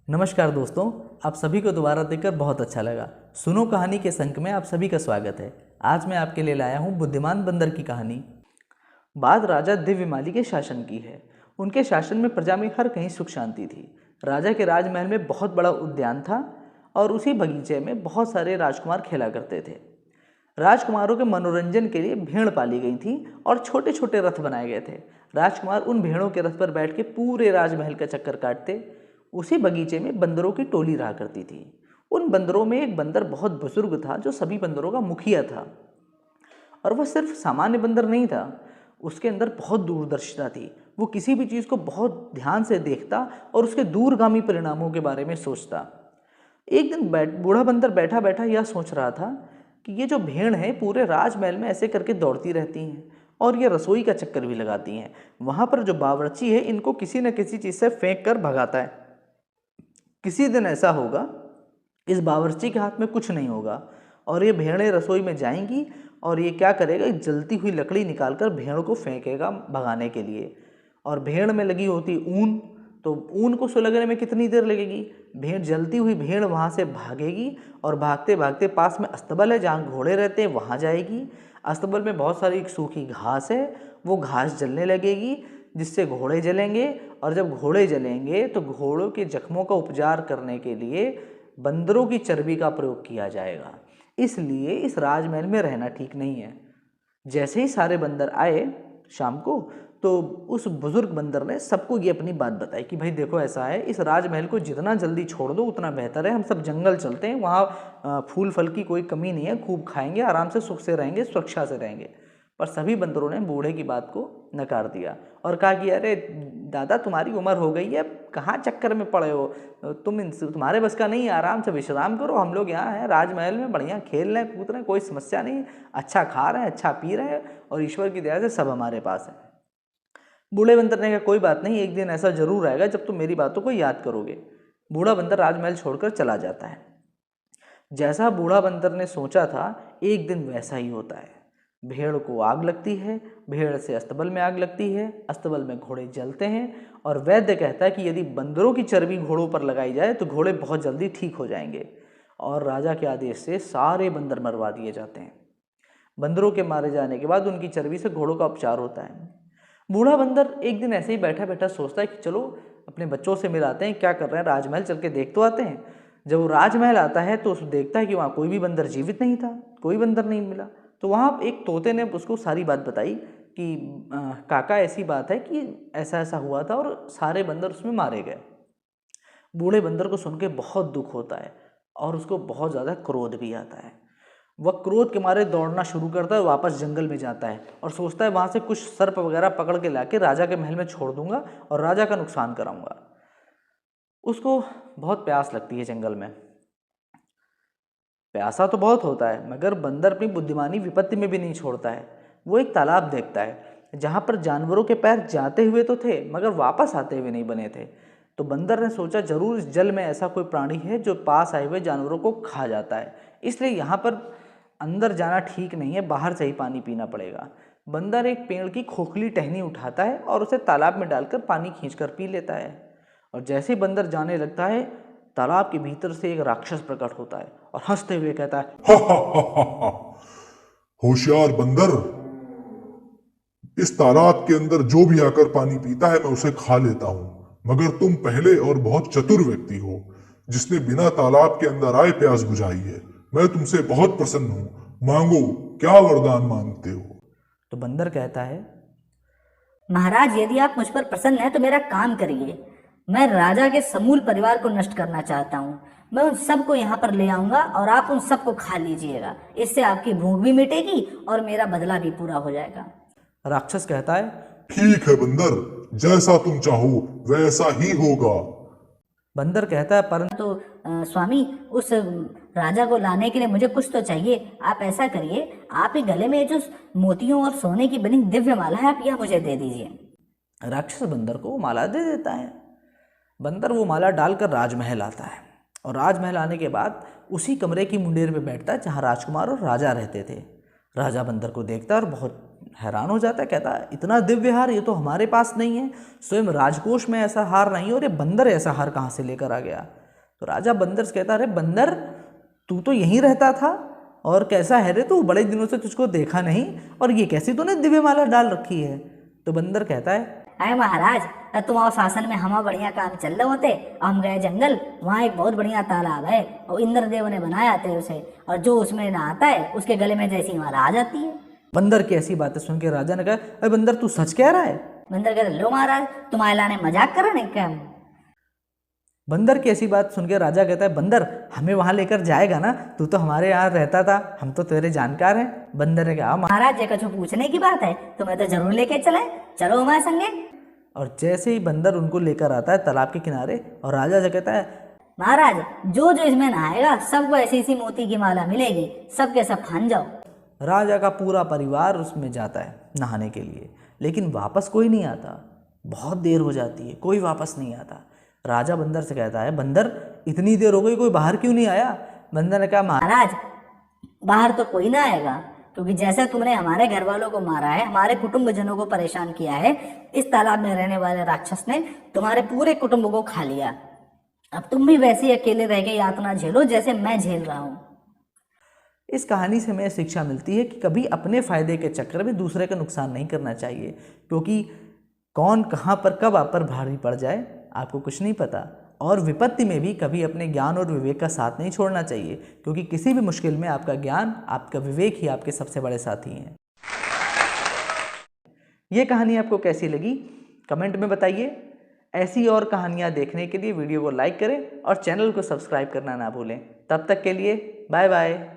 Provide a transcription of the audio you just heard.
नमस्कार दोस्तों, आप सभी को दोबारा देखकर बहुत अच्छा लगा। सुनो कहानी के संक में आप सभी का स्वागत है। आज मैं आपके लिए लाया हूँ बुद्धिमान बंदर की कहानी। बात राजा दिव्यमाली के शासन की है। उनके शासन में प्रजा में हर कहीं सुख शांति थी। राजा के राजमहल में बहुत बड़ा उद्यान था और उसी बगीचे में बहुत सारे राजकुमार खेला करते थे। राजकुमारों के मनोरंजन के लिए भेड़ पाली गई थी और छोटे छोटे रथ बनाए गए थे। राजकुमार उन भेड़ों के रथ पर बैठ के पूरे राजमहल का चक्कर काटते। उसी बगीचे में बंदरों की टोली रहा करती थी। उन बंदरों में एक बंदर बहुत बुजुर्ग था जो सभी बंदरों का मुखिया था। और वह सिर्फ सामान्य बंदर नहीं था, उसके अंदर बहुत दूरदर्शिता थी। वो किसी भी चीज़ को बहुत ध्यान से देखता और उसके दूरगामी परिणामों के बारे में सोचता। एक दिन बूढ़ा बंदर बैठा बैठा यह सोच रहा था कि ये जो भेड़ है पूरे राजमहल में ऐसे करके दौड़ती रहती हैं और ये रसोई का चक्कर भी लगाती हैं। वहाँ पर जो बावर्ची है इनको किसी न किसी चीज़ से फेंक कर भगाता है। किसी दिन ऐसा होगा इस बावर्ची के हाथ में कुछ नहीं होगा और ये भेड़ें रसोई में जाएंगी और ये क्या करेगा, एक जलती हुई लकड़ी निकालकर भेड़ को फेंकेगा भगाने के लिए। और भेड़ में लगी होती ऊन, तो ऊन को सुलगने में कितनी देर लगेगी। भेड़ जलती हुई भेड़ वहाँ से भागेगी और भागते भागते पास में अस्तबल है जहाँ घोड़े रहते हैं वहाँ जाएगी। अस्तबल में बहुत सारी सूखी घास है, वो घास जलने लगेगी जिससे घोड़े जलेंगे। और जब घोड़े जलेंगे तो घोड़ों के जख्मों का उपचार करने के लिए बंदरों की चर्बी का प्रयोग किया जाएगा। इसलिए इस राजमहल में रहना ठीक नहीं है। जैसे ही सारे बंदर आए शाम को, तो उस बुजुर्ग बंदर ने सबको ये अपनी बात बताई कि भाई देखो ऐसा है, इस राजमहल को जितना जल्दी छोड़ दो उतना बेहतर है। हम सब जंगल चलते हैं, वहाँ फूल फल की कोई कमी नहीं है, खूब खाएंगे, आराम से सुख से रहेंगे, सुरक्षा से रहेंगे। पर सभी बंदरों ने बूढ़े की बात को नकार दिया और कहा कि अरे दादा, तुम्हारी उम्र हो गई है, कहाँ चक्कर में पड़े हो, तुम्हारे बस का नहीं है, आराम से विश्राम करो। हम लोग यहाँ हैं राजमहल में, बढ़िया खेल रहे हैं, कूद रहे हैं, कोई समस्या नहीं, अच्छा खा रहे हैं, अच्छा पी रहे हैं और ईश्वर की दया से सब हमारे पास है। बूढ़े बंदर ने कहा कोई बात नहीं, एक दिन ऐसा जरूर आएगा जब तुम मेरी बातों को याद करोगे। बूढ़ा बंदर राजमहल छोड़कर चला जाता है। जैसा बूढ़ा बंदर ने सोचा था एक दिन वैसा ही होता है। भेड़ को आग लगती है, भेड़ से अस्तबल में आग लगती है, अस्तबल में घोड़े जलते हैं और वैद्य कहता है कि यदि बंदरों की चर्बी घोड़ों पर लगाई जाए तो घोड़े बहुत जल्दी ठीक हो जाएंगे। और राजा के आदेश से सारे बंदर मरवा दिए जाते हैं। बंदरों के मारे जाने के बाद उनकी चर्बी से घोड़ों का उपचार होता है। बूढ़ा बंदर एक दिन ऐसे ही बैठा बैठा सोचता है कि चलो अपने बच्चों से मिलाते हैं, क्या कर रहे हैं, राजमहल चल के देख तो आते हैं। जब वो राजमहल आता है तो उसे देखता है कि वहाँ कोई भी बंदर जीवित नहीं था, कोई बंदर नहीं मिला। तो वहाँ एक तोते ने उसको सारी बात बताई कि काका ऐसी बात है कि ऐसा ऐसा हुआ था और सारे बंदर उसमें मारे गए। बूढ़े बंदर को सुन के बहुत दुख होता है और उसको बहुत ज़्यादा क्रोध भी आता है। वह क्रोध के मारे दौड़ना शुरू करता है, वापस जंगल में जाता है और सोचता है वहाँ से कुछ सर्प वगैरह पकड़ के लाके राजा के महल में छोड़ दूंगा और राजा का नुकसान कराऊंगा। उसको बहुत प्यास लगती है जंगल में। प्यासा तो बहुत होता है मगर बंदर अपनी बुद्धिमानी विपत्ति में भी नहीं छोड़ता है। वो एक तालाब देखता है जहाँ पर जानवरों के पैर जाते हुए तो थे मगर वापस आते हुए नहीं बने थे। तो बंदर ने सोचा जरूर इस जल में ऐसा कोई प्राणी है जो पास आए हुए जानवरों को खा जाता है, इसलिए यहाँ पर अंदर जाना ठीक नहीं है, बाहर से ही पानी पीना पड़ेगा। बंदर एक पेड़ की खोखली टहनी उठाता है और उसे तालाब में डालकर पानी खींचकर पी लेता है। और जैसे ही बंदर जाने लगता है तालाब के भीतर से एक राक्षस प्रकट होता है और हंसते हुए कहता है, हा हा हा हा हा। होशियार बंदर, इस तालाब के अंदर जो भी आकर पानी पीता है मैं उसे खा लेता हूँ, मगर तुम पहले और बहुत चतुर व्यक्ति हो जिसने बिना तालाब के अंदर आए प्यास बुझाई है। मैं तुमसे बहुत प्रसन्न हूँ, मांगो, क्या वरदान मांगते हो। तो बंदर कहता है, महाराज, यदि आप मुझ पर प्रसन्न हैं तो मेरा काम करिए। मैं राजा के समूल परिवार को नष्ट करना चाहता हूँ। मैं उन सबको यहाँ पर ले आऊंगा और आप उन सबको खा लीजिएगा। इससे आपकी भूख भी मिटेगी और मेरा बदला भी पूरा हो जाएगा। राक्षस कहता है, ठीक है बंदर, जैसा तुम चाहो वैसा ही होगा। बंदर कहता है परंतु तो स्वामी, उस राजा को लाने के लिए मुझे कुछ तो चाहिए। आप ऐसा करिए, आप ही गले में जो मोतियों और सोने की बनी दिव्य माला है, आप यह मुझे दे दीजिए। राक्षस बंदर को वो माला दे देता है। बंदर वो माला डालकर राजमहल आता है और राजमहल आने के बाद उसी कमरे की मुंडेर में बैठता है जहाँ राजकुमार और राजा रहते थे। राजा बंदर को देखता है और बहुत हैरान हो जाता है, कहता है इतना दिव्य हार ये तो हमारे पास नहीं है, स्वयं राजकोष में ऐसा हार नहीं है और ये बंदर ऐसा हार कहाँ से लेकर आ गया। तो राजा बंदर से कहता, अरे बंदर तू तो यहीं रहता था और कैसा है रे तू, बड़े दिनों से तुझको देखा नहीं और ये कैसी तूने दिव्य माला डाल रखी है। तो बंदर कहता है, अरे महाराज, तुम्हारे शासन में हमारा बढ़िया काम चल रहे होते, हम गए जंगल, वहाँ एक बहुत बढ़िया तालाब है और इंद्रदेव ने बनाया थे उसे, और जो उसमें नहाता है उसके गले में जैसी माला आ जाती है। बंदर की ऐसी बातें सुन के राजा ने कहा, अरे बंदर तू सच कह रहा है? बंदर कहते, लो महाराज, तुम्हारे लाने मजाक कर रहे हैं क्या? बंदर की ऐसी बात सुन के राजा कहता है, बंदर हमें वहां लेकर जाएगा ना, तू तो हमारे यहाँ रहता था, हम तो तेरे जानकार हैं। बंदर ने कहा, महाराज ये कुछ पूछने की बात है, तुम्हें तो जरूर लेके चले, चलो हमारे संगे। और जैसे ही बंदर उनको लेकर आता है तालाब के किनारे, और राजा जो कहता है, महाराज जो जो इसमें नहाएगा सबको ऐसी ऐसी मोती की माला मिलेगी, सबके सब फान जाओ। राजा का पूरा परिवार उसमें जाता है नहाने के लिए, लेकिन वापस कोई नहीं आता। बहुत देर हो जाती है, कोई वापस नहीं आता। राजा बंदर से कहता है, बंदर इतनी देर हो गई, कोई बाहर क्यों नहीं आया? बंदर ने कहा, महाराज बाहर तो कोई ना आएगा, क्योंकि जैसे तुमने हमारे घर वालों को मारा है, हमारे कुटुंबजनों को परेशान किया है, इस तालाब में रहने वाले राक्षस ने तुम्हारे पूरे कुटुंब को खा लिया। अब तुम भी वैसे ही अकेले रह के यातना झेलो जैसे मैं झेल रहा हूँ। इस कहानी से हमें शिक्षा मिलती है कि कभी अपने फायदे के चक्कर में दूसरे का नुकसान नहीं करना चाहिए, क्योंकि कौन कहाँ पर कब आप पर भारी पड़ जाए आपको कुछ नहीं पता। और विपत्ति में भी कभी अपने ज्ञान और विवेक का साथ नहीं छोड़ना चाहिए, क्योंकि किसी भी मुश्किल में आपका ज्ञान, आपका विवेक ही आपके सबसे बड़े साथी हैं। ये कहानी आपको कैसी लगी कमेंट में बताइए। ऐसी और कहानियाँ देखने के लिए वीडियो को लाइक करें और चैनल को सब्सक्राइब करना ना भूलें। तब तक के लिए बाय बाय।